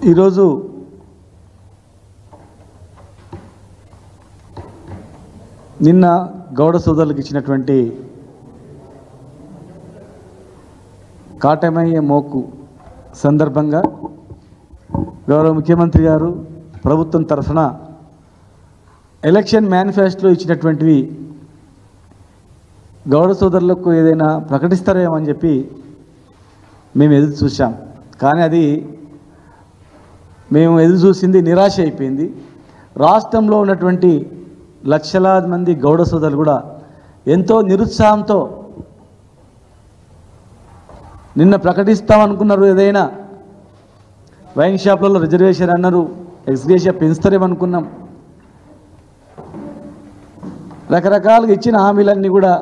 ఈరోజు నిన్న గౌడ సోదరులకు ఇచ్చినటువంటి కాటమయ్యే మోకు సందర్భంగా గౌరవ ముఖ్యమంత్రి గారు ప్రభుత్వం తరఫున ఎలక్షన్ మేనిఫెస్టోలో ఇచ్చినటువంటివి గౌడ సోదరులకు ఏదైనా ప్రకటిస్తారేమో అని చెప్పి మేము ఎదురు చూసాం. కానీ అది మేము ఎదురు చూసింది నిరాశ అయిపోయింది. రాష్ట్రంలో ఉన్నటువంటి లక్షలాది మంది గౌడ సోదరులు కూడా ఎంతో నిరుత్సాహంతో నిన్న ప్రకటిస్తామనుకున్నారు. ఏదైనా వైన్ షాప్లలో రిజర్వేషన్ అన్నారు, ఎక్స్గ్రేషియా పెంచుతారేమనుకున్నాం. రకరకాలుగా ఇచ్చిన హామీలన్నీ కూడా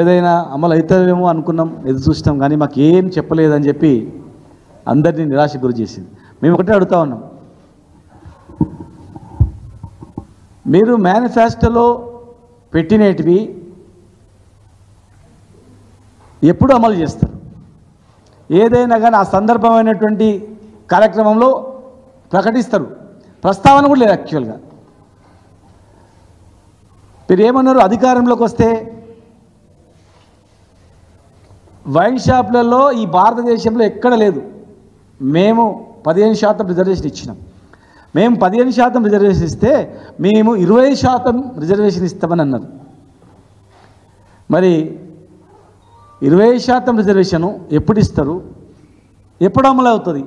ఏదైనా అమలు అవుతాయేమో అనుకున్నాం, ఎదురు చూసినాం. కానీ మాకు ఏం చెప్పలేదని చెప్పి అందరినీ నిరాశ గురి చేసింది. మేము ఒకటే అడుగుతా ఉన్నాం, మీరు మేనిఫెస్టోలో పెట్టినటివి ఎప్పుడు అమలు చేస్తారు? ఏదైనా కానీ ఆ సందర్భమైనటువంటి కార్యక్రమంలో ప్రకటిస్తారు, ప్రస్తావన కూడా లేదు. యాక్చువల్గా మీరు ఏమన్నారు, అధికారంలోకి వస్తే వైన్ షాప్లలో ఈ భారతదేశంలో ఎక్కడ లేదు, మేము 15% రిజర్వేషన్ ఇచ్చినాం. మేము 15% రిజర్వేషన్ ఇస్తే మేము 20% రిజర్వేషన్ ఇస్తామని అన్నారు. మరి 20% రిజర్వేషను ఎప్పుడు ఇస్తారు, ఎప్పుడు అమలు అవుతుంది?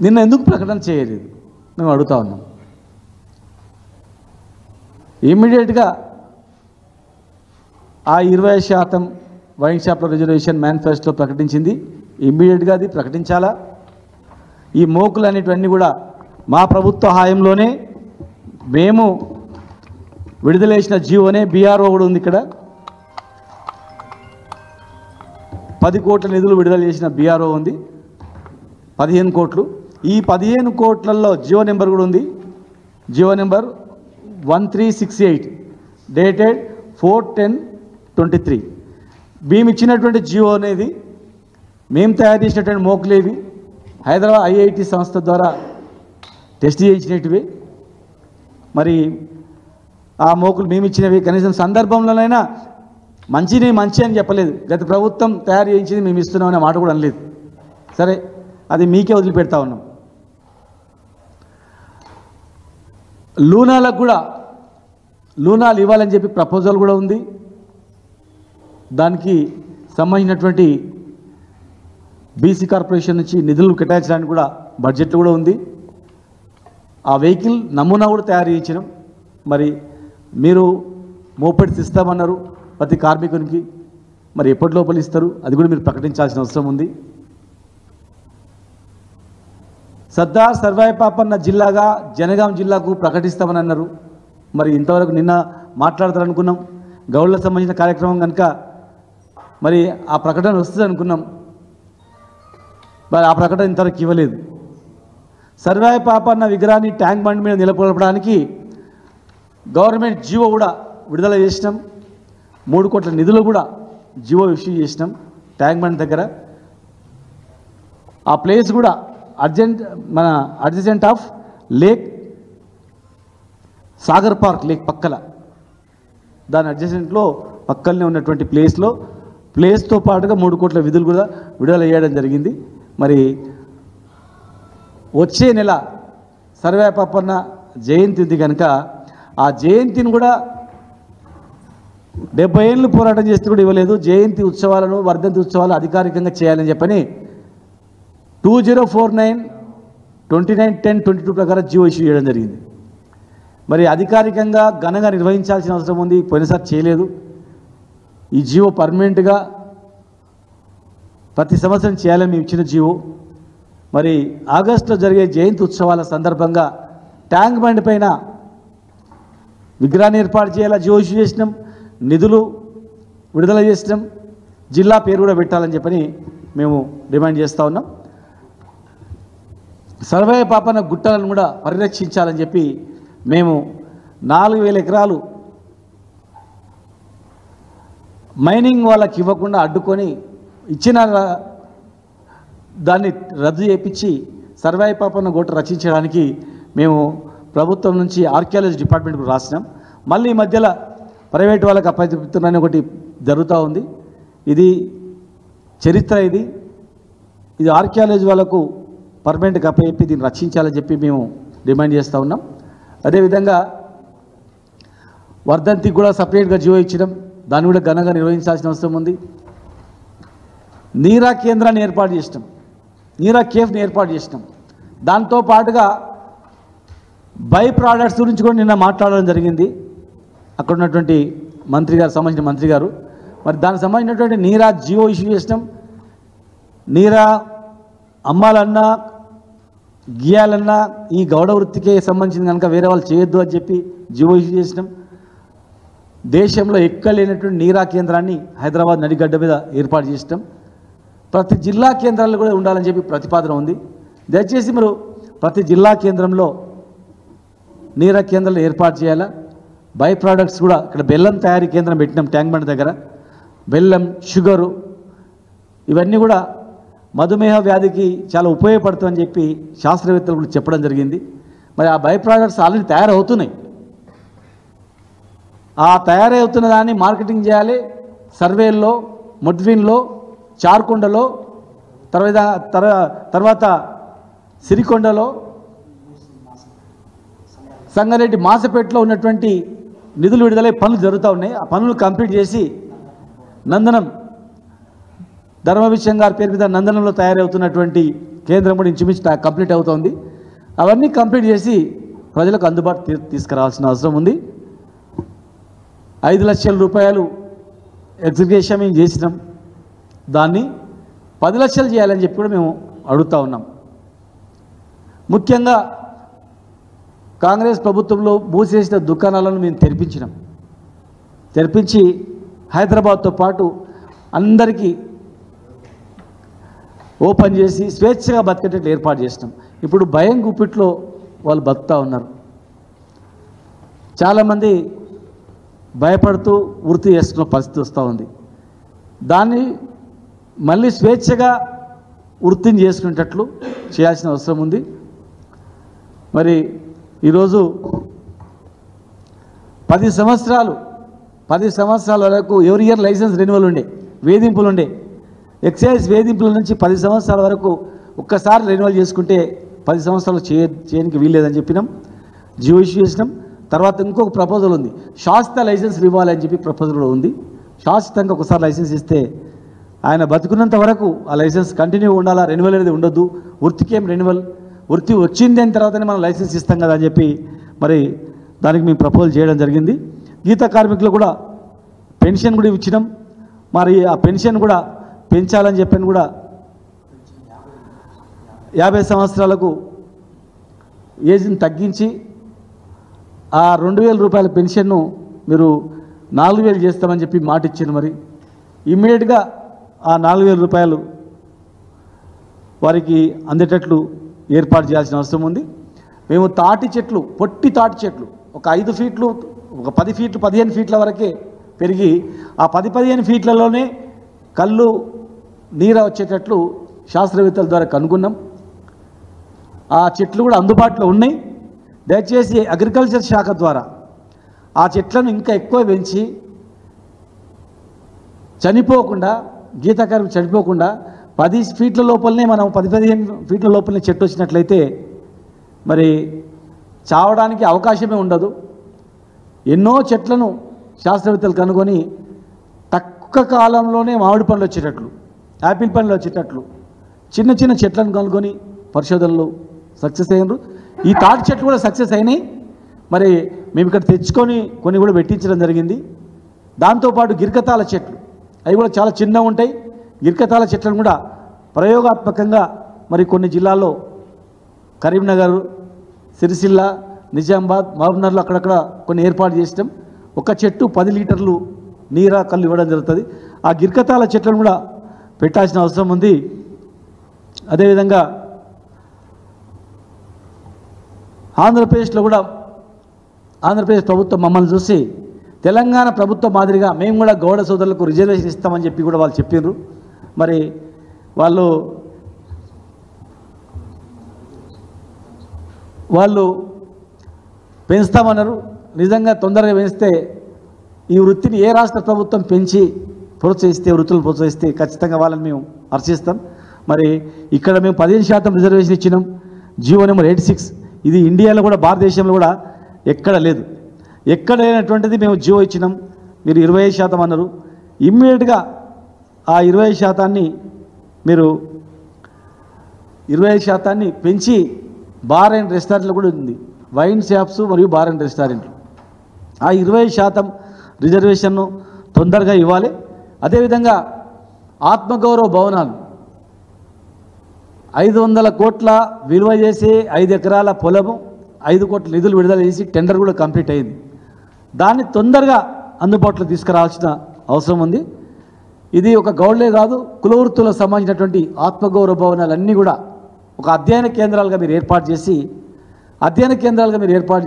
నిన్న ఎందుకు ప్రకటన చేయలేదు మేము అడుగుతా ఉన్నాం. ఇమ్మీడియట్గా ఆ 20% వైన్ షాప్ల రిజర్వేషన్ మేనిఫెస్టోలో ప్రకటించింది, ఇమ్మీడియట్గా అది ప్రకటించాలా? ఈ మోకులు అనేటివన్నీ కూడా మా ప్రభుత్వ హాయంలోనే మేము విడుదల చేసిన జీవోనే బీఆర్ఓ కూడా ఉంది ఇక్కడ. 10 కోట్ల నిధులు విడుదల చేసిన బీఆర్ఓ ఉంది, 15 కోట్లు. ఈ 15 కోట్లలో జియో నెంబర్ కూడా ఉంది, జియో నెంబర్ 1368 డేటెడ్ 4/10/23. మేము ఇచ్చినటువంటి జియో అనేది మేము తయారు చేసినటువంటి మోకులేవి హైదరాబాద్ ఐఐటి సంస్థ ద్వారా టెస్ట్ చేయించినవి. మరి ఆ మోకులు మేము ఇచ్చినవి కనీసం సందర్భంలోనైనా మంచి అని చెప్పలేదు. గత ప్రభుత్వం తయారు చేయించింది మేము ఇస్తున్నామనే మాట కూడా అనలేదు. సరే, అది మీకే వదిలిపెడతా ఉన్నాం. లూనాలకు కూడా లూనాలు ఇవ్వాలని చెప్పి ప్రపోజల్ కూడా ఉంది. దానికి సంబంధించినటువంటి బీసీ కార్పొరేషన్ నుంచి నిధులు కేటాయించడానికి కూడా బడ్జెట్ కూడా ఉంది. ఆ వెహికల్ నమూనా కూడా తయారు చేయించినాం. మరి మీరు మోపెడ్స్ ఇస్తామన్నారు ప్రతి కార్మికునికి, మరి ఎప్పటి లోపల ఇస్తారు అది కూడా మీరు ప్రకటించాల్సిన అవసరం ఉంది. సర్దార్ సర్వాయి పాపన్న జిల్లాగా జనగాం జిల్లాకు ప్రకటిస్తామని అన్నారు. మరి ఇంతవరకు నిన్న మాట్లాడతారనుకున్నాం, గౌడ్లకు సంబంధించిన కార్యక్రమం కనుక మరి ఆ ప్రకటన వస్తుంది అనుకున్నాం. మరి ఆ ప్రకటన ఇంతవరకు ఇవ్వలేదు. సర్వాయి పాపన్న విగ్రహాన్ని ట్యాంక్ బండ్ మీద నిలబడడానికి గవర్నమెంట్ జీవో కూడా విడుదల చేసినాం. 3 కోట్ల నిధులు కూడా జీవో ఇష్యూ చేసినాం ట్యాంక్ బండ్ దగ్గర. ఆ ప్లేస్ కూడా adjacent of lake Sagar park lake పక్కల, దాని అడ్జసెంట్లో పక్కనే ఉన్నటువంటి ప్లేస్తో పాటుగా 3 కోట్ల విధులు కూడా విడుదల చేయడం జరిగింది. మరి వచ్చే నెల సర్వాయి పాపన్న జయంతి ఉంది కనుక ఆ జయంతిని కూడా 70 ఏళ్ళు పోరాటం చేస్తే కూడా ఇవ్వలేదు. జయంతి ఉత్సవాలను, వర్ధంతి ఉత్సవాలు అధికారికంగా చేయాలని చెప్పని 2049/29/10/22 ప్రకారం జీవో ఇష్యూ చేయడం జరిగింది. మరి అధికారికంగా ఘనంగా నిర్వహించాల్సిన అవసరం ఉంది. పోయినసారి చేయలేదు. ఈ జీవో పర్మనెంట్గా ప్రతి సంవత్సరం చేయాలని మేము ఇచ్చిన జీవో. మరి ఆగస్టులో జరిగే జయంతి ఉత్సవాల సందర్భంగా ట్యాంక్ బండ్ పైన విగ్రహాన్ని ఏర్పాటు చేయాలా జీవో ఇష్యూ చేసినాం, నిధులు విడుదల చేసినాం, జిల్లా పేరు కూడా పెట్టాలని చెప్పని మేము డిమాండ్ చేస్తూ ఉన్నాం. సర్వాయి పాపన్న గుట్టలను కూడా పరిరక్షించాలని చెప్పి మేము 4000 ఎకరాలు మైనింగ్ వాళ్ళకి ఇవ్వకుండా అడ్డుకొని ఇచ్చిన దాన్ని రద్దు చేయించి సర్వాయి పాపన్న గోట రచించడానికి మేము ప్రభుత్వం నుంచి ఆర్కియాలజీ డిపార్ట్మెంట్కు రాసినాం. మళ్ళీ ఈ మధ్యలో ప్రైవేట్ వాళ్ళకి అప్పచెప్తున్నారని ఒకటి జరుగుతూ ఉంది. ఇది చరిత్ర, ఇది ఆర్కియాలజీ వాళ్ళకు పర్మనెంట్గా అప్పచెప్పి దీన్ని రక్షించాలని చెప్పి మేము డిమాండ్ చేస్తూ ఉన్నాం. అదేవిధంగా వర్ధంతికి కూడా సపరేట్గా జీవో ఇచ్చడం, దాన్ని కూడా ఘనంగా నిర్వహించాల్సిన అవసరం ఉంది. నీరా కేంద్రాన్ని ఏర్పాటు చేసినాం, నీరా కేఫ్ని ఏర్పాటు చేసినాం. దాంతో పాటుగా బై ప్రోడక్ట్స్ గురించి కూడా నిన్న మాట్లాడడం జరిగింది అక్కడ ఉన్నటువంటి మంత్రి గారు, సంబంధించిన మంత్రి గారు. మరి దానికి సంబంధించినటువంటి నీరా జియో ఇష్యూ చేసినాం. నీరా అమ్మాలన్నా గీయాలన్నా ఈ గౌడ వృత్తికే సంబంధించింది కనుక వేరే వాళ్ళు చేయొద్దు అని చెప్పి జియో ఇష్యూ చేసినాం. దేశంలో ఎక్కడ లేనటువంటి నీరా కేంద్రాన్ని హైదరాబాద్ నడిగడ్డ మీద ఏర్పాటు చేసినాం. ప్రతి జిల్లా కేంద్రాల్లో కూడా ఉండాలని చెప్పి ప్రతిపాదన ఉంది. దయచేసి మీరు ప్రతి జిల్లా కేంద్రంలో నీరా కేంద్రాలు ఏర్పాటు చేయాలా. బై ప్రోడక్ట్స్ కూడా ఇక్కడ బెల్లం తయారీ కేంద్రం పెట్టినాం ట్యాంక్ బండ్ దగ్గర. బెల్లం, షుగరు ఇవన్నీ కూడా మధుమేహ వ్యాధికి చాలా ఉపయోగపడుతుందని చెప్పి శాస్త్రవేత్తలు కూడా చెప్పడం జరిగింది. మరి ఆ బై ప్రోడక్ట్స్ ఆల్రెడీ తయారవుతున్నాయి. ఆ తయారవుతున్న దాన్ని మార్కెటింగ్ చేయాలి. సర్వేల్లో, ముడ్విన్లో, చార్కొండలో, తర్వాత సిరికొండలో, సంగారెడ్డి మాసపేటలో ఉన్నటువంటి నిధులు విడుదలై పనులు జరుగుతూ ఉన్నాయి. ఆ పనులు కంప్లీట్ చేసి నందనం, ధర్మవిషయం గారి పేరు మీద నందనంలో తయారవుతున్నటువంటి కేంద్రం కూడా ఇంచుమించు కంప్లీట్ అవుతోంది. అవన్నీ కంప్లీట్ చేసి ప్రజలకు అందుబాటు తీసుకురావాల్సిన అవసరం ఉంది. 5 లక్షల రూపాయలు ఎగ్జిక్యూషన్ మేము చేసినాం. దాన్ని 10 లక్షలు చేయాలని చెప్పి కూడా మేము అడుగుతూ ఉన్నాం. ముఖ్యంగా కాంగ్రెస్ ప్రభుత్వంలో మూసేసిన దుకాణాలను మేము తెరిపించి హైదరాబాద్తో పాటు అందరికీ ఓపెన్ చేసి స్వేచ్ఛగా బతికేటట్లు ఏర్పాటు చేసినాం. ఇప్పుడు భయం గుప్పిట్లో వాళ్ళు బతుకుతూ ఉన్నారు. చాలామంది భయపడుతూ వృత్తి చేసుకున్న పరిస్థితి వస్తూ ఉంది. దాన్ని మళ్ళీ స్వేచ్ఛగా వృత్తిని చేసుకునేటట్లు చేయాల్సిన అవసరం ఉంది. మరి ఈరోజు 10 సంవత్సరాల వరకు ఎవరి ఇయర్ లైసెన్స్ రెన్యువల్ ఉండే, వేధింపులు ఉండే. ఎక్సైజ్ వేధింపుల నుంచి 10 సంవత్సరాల వరకు ఒక్కసారి రెన్యువల్ చేసుకుంటే 10 సంవత్సరాలు చేయడానికి వీల్లేదని చెప్పినాం. జియో ఇష్యూ చేసినాం. తర్వాత ఇంకొక ప్రపోజల్ ఉంది, శాశ్వత లైసెన్స్ ఇవ్వాలని చెప్పి ప్రపోజల్ ఉంది. శాశ్వతంగా ఒకసారి లైసెన్స్ ఇస్తే ఆయన బతుకున్నంత వరకు ఆ లైసెన్స్ కంటిన్యూ ఉండాలా, రెన్యువల్ అనేది ఉండొద్దు. వృత్తికేం రెన్యువల్, వృత్తి వచ్చింది అని తర్వాతనే మనం లైసెన్స్ ఇస్తాం కదా అని చెప్పి మరి దానికి మేము ప్రపోజల్ చేయడం జరిగింది. గీత కార్మికులు కూడా పెన్షన్ కూడా ఇచ్చినాం. మరి ఆ పెన్షన్ కూడా పెంచాలని చెప్పని కూడా 50 సంవత్సరాలకు ఏజ్ని తగ్గించి ఆ 2000 రూపాయల పెన్షన్ను మీరు 4000 చేస్తామని చెప్పి మాట ఇచ్చారు. మరి ఇమ్మీడియట్గా ఆ 4000 రూపాయలు వారికి అందేటట్లు ఏర్పాటు చేయాల్సిన అవసరం ఉంది. మేము తాటి చెట్లు, పొట్టి తాటి చెట్లు ఒక 5 ఫీట్లు, ఒక 10 ఫీట్లు, 15 ఫీట్ల వరకే పెరిగి ఆ 10-15 ఫీట్లలోనే కళ్ళు నీరు వచ్చేటట్లు శాస్త్రవేత్తల ద్వారా కనుగొన్నాం. ఆ చెట్లు కూడా అందుబాటులో ఉన్నాయి. దయచేసి అగ్రికల్చర్ శాఖ ద్వారా ఆ చెట్లను ఇంకా ఎక్కువ పెంచి చనిపోకుండా, గీతకారులు చనిపోకుండా 10 ఫీట్ల లోపలనే మనం 10-15 ఫీట్ల లోపలనే చెట్టు వచ్చినట్లయితే మరి చావడానికి అవకాశమే ఉండదు. ఎన్నో చెట్లను శాస్త్రవేత్తలు కనుగొని తక్కువ కాలంలోనే మామిడి పండ్లు వచ్చేటట్లు, యాపిల్ పండ్లు వచ్చేటట్లు చిన్న చిన్న చెట్లను కనుగొని పరిశోధనలు సక్సెస్ అయ్యారు. ఈ తాటి చెట్లు కూడా సక్సెస్ అయినాయి. మరి మేము ఇక్కడ తెచ్చుకొని కొన్ని కూడా పెట్టించడం జరిగింది. దాంతోపాటు గిరికతాల చెట్లు, అవి కూడా చాలా చిన్నగా ఉంటాయి. గిరికతాల చెట్లను కూడా ప్రయోగాత్మకంగా మరి కొన్ని జిల్లాల్లో కరీంనగర్, సిరిసిల్ల, నిజామాబాద్, మహబూబ్నగర్లో అక్కడక్కడ కొన్ని ఏర్పాటు చేసినాం. ఒక చెట్టు 10 లీటర్లు నీరా కళ్ళు ఇవ్వడం జరుగుతుంది. ఆ గిరికతాల చెట్లను కూడా పెట్టాల్సిన అవసరం ఉంది. అదేవిధంగా ఆంధ్రప్రదేశ్లో కూడా ఆంధ్రప్రదేశ్ ప్రభుత్వం మమ్మల్ని చూసి తెలంగాణ ప్రభుత్వం మాదిరిగా మేము కూడా గౌడ సోదరులకు రిజర్వేషన్ ఇస్తామని చెప్పి కూడా వాళ్ళు చెప్పారు. మరి వాళ్ళు వాళ్ళు పెంచుతామన్నారు. నిజంగా తొందరగా పెంచితే ఈ వృత్తిని ఏ రాష్ట్ర ప్రభుత్వం పెంచి ప్రోత్సహిస్తే, వృత్తులు ప్రోత్సహిస్తే ఖచ్చితంగా వాళ్ళని మేము హర్షిస్తాం. మరి ఇక్కడ మేము 15% రిజర్వేషన్ ఇచ్చినాం. జీవో నెంబర్ 86 ఇది ఇండియాలో కూడా, భారతదేశంలో కూడా ఎక్కడ లేదు. ఎక్కడ లేనటువంటిది మేము జీవో ఇచ్చినాం. మీరు 25% అన్నారు. ఇమ్మీడియట్గా ఆ 25% మీరు 25% పెంచి బార్ అండ్ రెస్టారెంట్లు కూడా ఉంది, వైన్ షాప్స్ మరియు బార్ అండ్ రెస్టారెంట్లు. ఆ 20% రిజర్వేషన్ను తొందరగా ఇవ్వాలి. అదేవిధంగా ఆత్మగౌరవ భవనాలు 500 కోట్ల విలువ చేసి 5 ఎకరాల పొలము 5 కోట్ల నిధులు విడుదల చేసి టెండర్ కూడా కంప్లీట్ అయింది. దాన్ని తొందరగా అందుబాటులో తీసుకురావాల్సిన అవసరం ఉంది. ఇది ఒక గౌడ్లే కాదు, కులవృత్తులకు సంబంధించినటువంటి ఆత్మగౌరవ భవనాలన్నీ కూడా ఒక అధ్యయన కేంద్రాలుగా మీరు ఏర్పాటు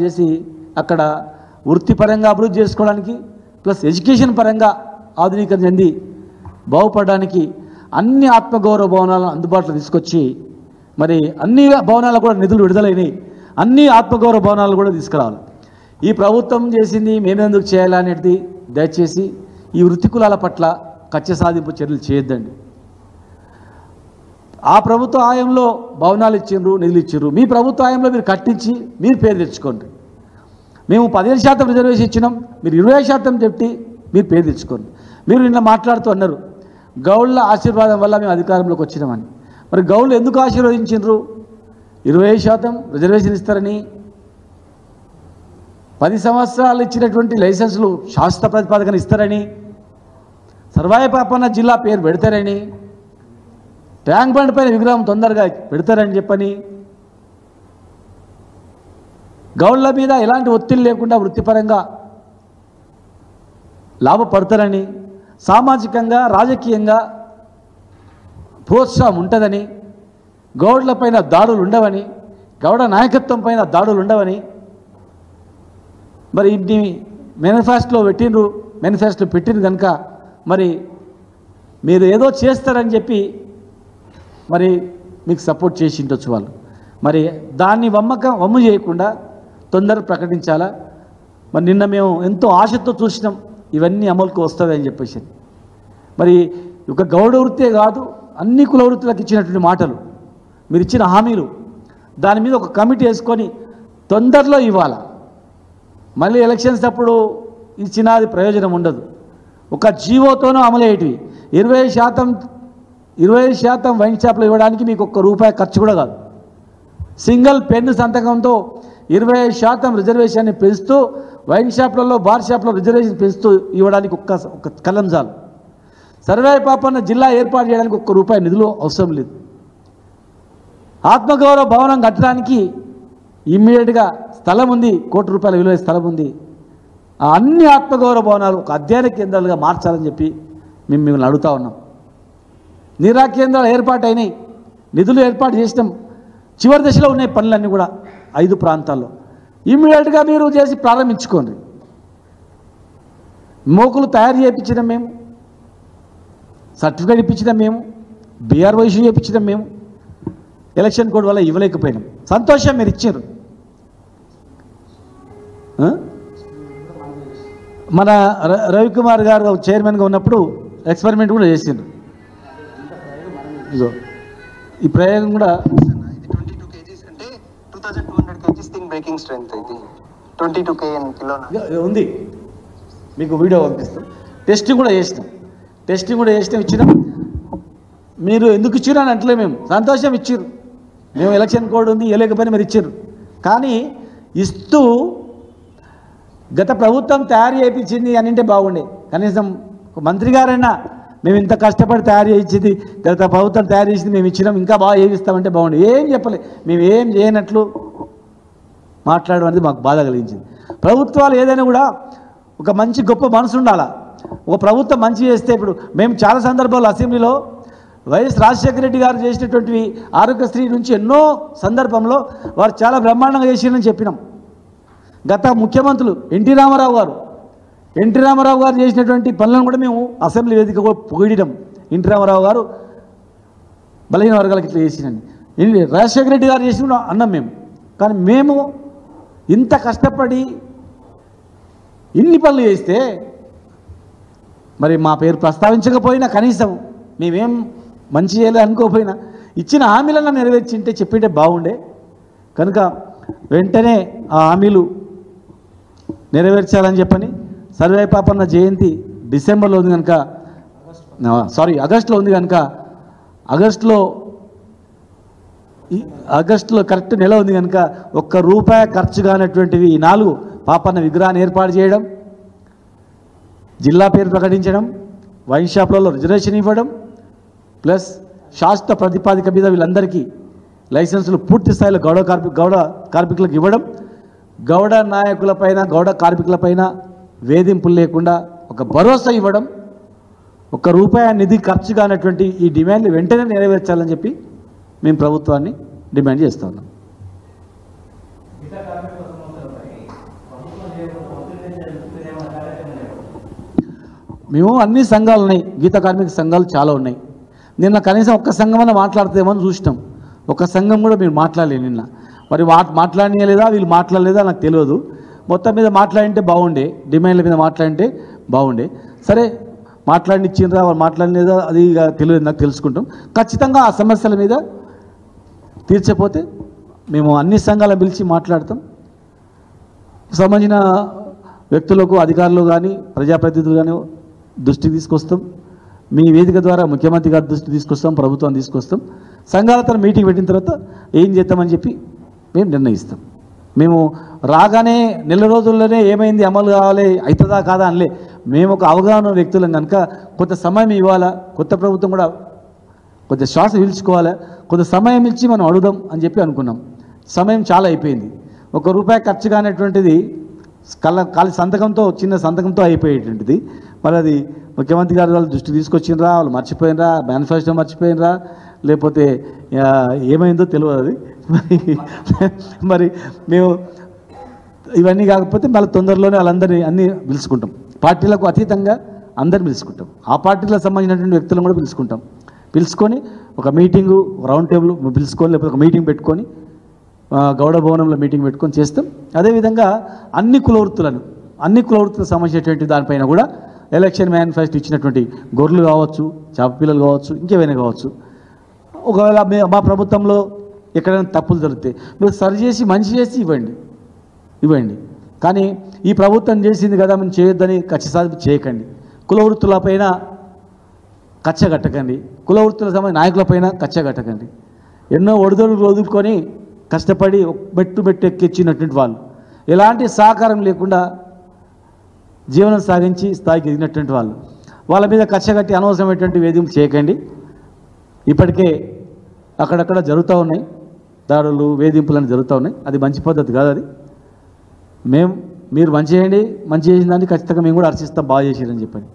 చేసి అక్కడ వృత్తిపరంగా అభివృద్ధి చేసుకోవడానికి, ప్లస్ ఎడ్యుకేషన్ పరంగా ఆధునీకరణ చెంది బాగుపడడానికి అన్ని ఆత్మగౌరవ భవనాలను అందుబాటులో తీసుకొచ్చి, మరి అన్ని భవనాలకు కూడా నిధులు విడుదలైనవి, అన్ని ఆత్మగౌరవ భవనాలు కూడా తీసుకురావాలి. ఈ ప్రభుత్వం చేసింది మేమెందుకు చేయాలనేది దయచేసి ఈ వృత్తి కులాల పట్ల కక్ష సాధింపు చర్యలు చేయొద్దండి. ఆ ప్రభుత్వ హయాంలో భవనాలు ఇచ్చిండ్రు, నిధులు ఇచ్చిండ్రు. మీ ప్రభుత్వ హయాంలో మీరు కట్టించి మీరు పేరు తెచ్చుకోండి. మేము 15% రిజర్వేషన్ ఇచ్చినాం, మీరు 20% చెప్పి మీరు పేరు తెచ్చుకోండి. మీరు నిన్న మాట్లాడుతూ అన్నారు గౌళ్ళ ఆశీర్వాదం వల్ల మేము అధికారంలోకి వచ్చినామని. మరి గౌళ్ళు ఎందుకు ఆశీర్వదించిండ్రు? 20% రిజర్వేషన్ ఇస్తారని, 10 సంవత్సరాలు ఇచ్చినటువంటి లైసెన్సులు శాశ్వత ప్రతిపాదన ఇస్తారని, సర్వాయపాపన్న జిల్లా పేరు పెడతారని, ట్యాంక్ బండ్ పైన విగ్రహం తొందరగా పెడతారని చెప్పని, గౌళ్ళ మీద ఎలాంటి ఒత్తిడి లేకుండా వృత్తిపరంగా లాభపడతారని, సామాజికంగా రాజకీయంగా ప్రోత్సాహం ఉంటుందని, గౌడ్ల పైన దాడులు ఉండవని, గౌడ నాయకత్వం పైన దాడులు ఉండవని మరి ఇన్ని మేనిఫెస్టోలో పెట్టిండ్రు కనుక మరి మీరు ఏదో చేస్తారని చెప్పి మరి మీకు సపోర్ట్ చేసి ఉండొచ్చు వాళ్ళు. మరి దాన్ని వమ్ము చేయకుండా తొందరగా ప్రకటించాలా. మరి నిన్న మేము ఎంతో ఆశతో చూసినాం ఇవన్నీ అమలుకు వస్తుంది అని చెప్పేసి. మరి ఒక గౌడ వృత్తే కాదు, అన్ని కుల వృత్తులకు ఇచ్చినటువంటి మాటలు, మీరు ఇచ్చిన హామీలు, దాని మీద ఒక కమిటీ వేసుకొని తొందరలో ఇవ్వాలా. మళ్ళీ ఎలక్షన్స్ అప్పుడు ఇచ్చినది ప్రయోజనం ఉండదు. ఒక జీవోతోనూ అమలయ్యేటివి 20% వైన్ షాప్లో ఇవ్వడానికి మీకు ₹1 ఖర్చు కూడా కాదు. సింగిల్ పెన్ను సంతకంతో 20% రిజర్వేషన్ని పెంచుతూ వైన్ షాప్లలో, బార్ షాప్లో రిజర్వేషన్ పెంచుతూ ఇవ్వడానికి ఒక కలం చాలు. సర్వేపాపన్న జిల్లా ఏర్పాటు చేయడానికి ₹1 నిధులు అవసరం లేదు. ఆత్మగౌరవ భవనం కట్టడానికి ఇమ్మీడియట్గా స్థలం ఉంది, ₹1 విలువ స్థలం ఉంది. ఆ అన్ని ఆత్మగౌరవ భవనాలు ఒక అధ్యయన కేంద్రాలుగా మార్చాలని చెప్పి మేము మిమ్మల్ని అడుగుతా ఉన్నాం. నిరా కేంద్రాలు ఏర్పాటైనాయి, నిధులు ఏర్పాటు చేసినాం. చివరి దశలో ఉన్నాయి పనులన్నీ కూడా 5 ప్రాంతాల్లో. ఇమ్మీడియట్గా మీరు చేసి ప్రారంభించుకోండి. మోకులు తయారు చేయించడం మేము, సర్టిఫికేట్ ఇప్పించడం మేము, బీఆర్ఓ ఇష్యూ చేయించడం మేము. ఎలక్షన్ కోడ్ వల్ల ఇవ్వలేకపోయినాం. సంతోషం, మీరు ఇచ్చారు. మన రవికుమార్ గారు చైర్మన్గా ఉన్నప్పుడు ఎక్స్పెరిమెంట్ కూడా చేసిండ్రు. ఇదో ఈ ప్రయోగం కూడా 22 kgs అంటే 2200 kgs థింగ్ బ్రేకింగ్ స్ట్రెంగ్త్. ఇది 22 kN ఉంది. మీకు వీడియో పంపిస్తాం. టెస్టింగ్ కూడా చేసినాం ఇచ్చినాం. మీరు ఎందుకు ఇచ్చారు అని అంటలే, మేము సంతోషం ఇచ్చారు. మేము ఎలక్షన్ కోడ్ ఉంది ఇవ్వలేకపోయినా మీరు ఇచ్చారు. కానీ ఇస్తూ గత ప్రభుత్వం తయారు చేయించింది అని అంటే బాగుండే. కనీసం మంత్రి గారైనా మేము ఇంత కష్టపడి తయారు చేయించింది, గత ప్రభుత్వం తయారు చేసింది మేము ఇచ్చినాం, ఇంకా బాగా ఏమిస్తామంటే బాగుండే. ఏం చెప్పలే, మేము ఏం చేయనట్లు మాట్లాడడం అనేది మాకు బాధ కలిగించింది. ప్రభుత్వాలు ఏదైనా కూడా ఒక మంచి గొప్ప మనసు ఉండాలా. ఒక ప్రభుత్వం మంచి చేస్తే, ఇప్పుడు మేము చాలా సందర్భాల్లో అసెంబ్లీలో వైఎస్ రాజశేఖర రెడ్డి గారు చేసినటువంటివి ఆరోగ్యశ్రీ నుంచి ఎన్నో సందర్భంలో వారు చాలా బ్రహ్మాండంగా చేసిరని చెప్పినాం. గత ముఖ్యమంత్రులు ఎన్టీ రామారావు గారు చేసినటువంటి పనులను కూడా మేము అసెంబ్లీ వేదిక పొగిడినాం. ఎన్టీ రామారావు గారు బలహీన వర్గాలకు ఇట్లా చేసినని రాజశేఖర రెడ్డి గారు చేసిన అన్నాం మేము. కానీ మేము ఇంత కష్టపడి ఇన్ని పనులు చేస్తే మరి మా పేరు ప్రస్తావించకపోయినా కనీసం మేమేం మంచి చేయలేదు అనుకోకపోయినా ఇచ్చిన హామీలను నెరవేర్చింటే చెప్పింటే బాగుండే. కనుక వెంటనే ఆ హామీలు నెరవేర్చాలని చెప్పని సర్వే పాపన్న జయంతి డిసెంబర్లో ఉంది కనుక ఆగస్టులో ఉంది కనుక ఆగస్టులో కరెక్ట్ నెల ఉంది కనుక ₹1 ఖర్చు కానటువంటివి ఈ 4 పాపన్న విగ్రహాన్ని ఏర్పాటు చేయడం, జిల్లా పేరు ప్రకటించడం, వైన్ షాప్లలో రిజర్వేషన్ ఇవ్వడం, ప్లస్ శాశ్వత ప్రతిపాదిక మీద వీళ్ళందరికీ లైసెన్సులు పూర్తి స్థాయిలో గౌడ కార్మికులకు ఇవ్వడం, గౌడ నాయకులపైన గౌడ కార్మికులపైన వేధింపులు లేకుండా ఒక భరోసా ఇవ్వడం, ₹1 నిధి ఖర్చు కానటువంటి ఈ డిమాండ్లు వెంటనే నెరవేర్చాలని చెప్పి మేము ప్రభుత్వాన్ని డిమాండ్ చేస్తూ ఉన్నాం. మేము అన్ని సంఘాలు ఉన్నాయి, గీత కార్మిక సంఘాలు చాలా ఉన్నాయి. నిన్న కనీసం ఒక్క సంఘమన్నా మాట్లాడితేమో చూసినాం, ఒక సంఘం కూడా మీరు మాట్లాడలేదు నిన్న. మరి మాట్లాడలేదా వీళ్ళు మాట్లాడలేదా నాకు తెలియదు. మొత్తం మీద మాట్లాడింటే బాగుండే, డిమాండ్ల మీద మాట్లాడింటే బాగుండే. సరే మాట్లాడినిచ్చిండ్రా వాళ్ళు మాట్లాడలేదా అది తెలియదు, నాకు తెలుసుకుంటాం. ఖచ్చితంగా ఆ సమస్యల మీద తీర్చకపోతే మేము అన్ని సంఘాలను పిలిచి మాట్లాడతాం. సంబంధించిన వ్యక్తులకు అధికారులు కానీ ప్రజాప్రతినిధులు కానీ దృష్టికి తీసుకొస్తాం. మీ వేదిక ద్వారా ముఖ్యమంత్రి గారి దృష్టికి తీసుకొస్తాం, ప్రభుత్వం తీసుకొస్తాం. సంఘాలతో మీటింగ్ పెట్టిన తర్వాత ఏం చేద్దామని చెప్పి మేము నిర్ణయిస్తాం. మేము రాగానే నెల రోజుల్లోనే ఏమైంది అమలు కావాలి అవుతుందా కాదా అనలే. మేము ఒక అవగాహన వ్యక్తులం కనుక కొంత సమయం ఇవ్వాలా, కొత్త ప్రభుత్వం కూడా కొంచెం శ్వాస పీల్చుకోవాలి, కొంత సమయం ఇచ్చి మనం అడుగుదాం అని చెప్పి అనుకున్నాం. సమయం చాలా అయిపోయింది. ₹1 ఖర్చు కానటువంటిది ఖాళీ సంతకంతో చిన్న సంతకంతో అయిపోయేటువంటిది. మరి అది ముఖ్యమంత్రి గారు వాళ్ళు దృష్టి తీసుకొచ్చిండ్రా, వాళ్ళు మర్చిపోయినరా, మేనిఫెస్టో మర్చిపోయినరా, లేకపోతే ఏమైందో తెలియదు. అది మరి మేము ఇవన్నీ కాకపోతే మళ్ళీ తొందరలోనే వాళ్ళందరినీ అన్నీ పిలుచుకుంటాం. పార్టీలకు అతీతంగా అందరిని పిలుచుకుంటాం. ఆ పార్టీలకు సంబంధించినటువంటి వ్యక్తులను కూడా పిలుచుకుంటాం. పిలుచుకొని ఒక మీటింగు, రౌండ్ టేబుల్ పిలుచుకొని లేకపోతే ఒక మీటింగ్ పెట్టుకొని గౌడ భవనంలో మీటింగ్ పెట్టుకొని చేస్తాం. అదేవిధంగా అన్ని కుల వృత్తులకు సంబంధించినటువంటి దానిపైన కూడా ఎలక్షన్ మేనిఫెస్టో ఇచ్చినటువంటి గొర్రెలు కావచ్చు, చేప పిల్లలు కావచ్చు, ఇంకేమైనా కావచ్చు, ఒకవేళ మా ప్రభుత్వంలో ఎక్కడైనా తప్పులు జరుగుతాయి మీరు సరి చేసి మంచి చేసి ఇవ్వండి. కానీ ఈ ప్రభుత్వం చేసింది కదా మనం చేయొద్దని ఖచ్చితంగా చేయకండి. కుల వృత్తులపైన కచ్చ కట్టకండి, కుల వృత్తులకు సంబంధించిన నాయకులపైన కచ్చ కట్టకండి. ఎన్నో ఒడిదొడులు వదులుకొని కష్టపడి మెట్టు ఎక్కిచ్చినటువంటి వాళ్ళు ఎలాంటి సహకారం లేకుండా జీవనం సాగించి స్థాయికి ఎదిగినటువంటి వాళ్ళ మీద కచ్చగట్టి అనవసరమైనటువంటి వేధింపులు చేయకండి. ఇప్పటికే అక్కడక్కడ జరుగుతూ ఉన్నాయి దాడులు, వేధింపులు జరుగుతూ ఉన్నాయి. అది మంచి పద్ధతి కాదు. అది మీరు మంచి చేయండి, మంచి చేసిన దాన్ని ఖచ్చితంగా మేము కూడా హర్షిస్తాం, బాగా చేసారని చెప్పండి,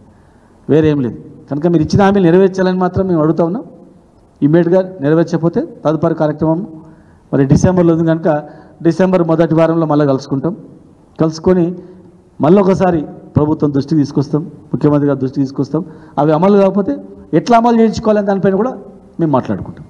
వేరేం లేదు. కనుక మీరు ఇచ్చిన హామీలు నెరవేర్చాలని మాత్రం మేము అడుగుతా ఉన్నాం. ఇమ్మీడియట్గా నెరవేర్చకపోతే తదుపరి కార్యక్రమం మరి డిసెంబర్లో ఉంది కనుక డిసెంబర్ మొదటి వారంలో మళ్ళీ కలుసుకొని మళ్ళీ ఒకసారి ప్రభుత్వం దృష్టికి తీసుకొస్తాం, ముఖ్యమంత్రి గారి దృష్టికి తీసుకొస్తాం. అవి అమలు కాకపోతే ఎట్లా అమలు చేయించుకోవాలని దానిపైన కూడా మేము మాట్లాడుకుంటాం.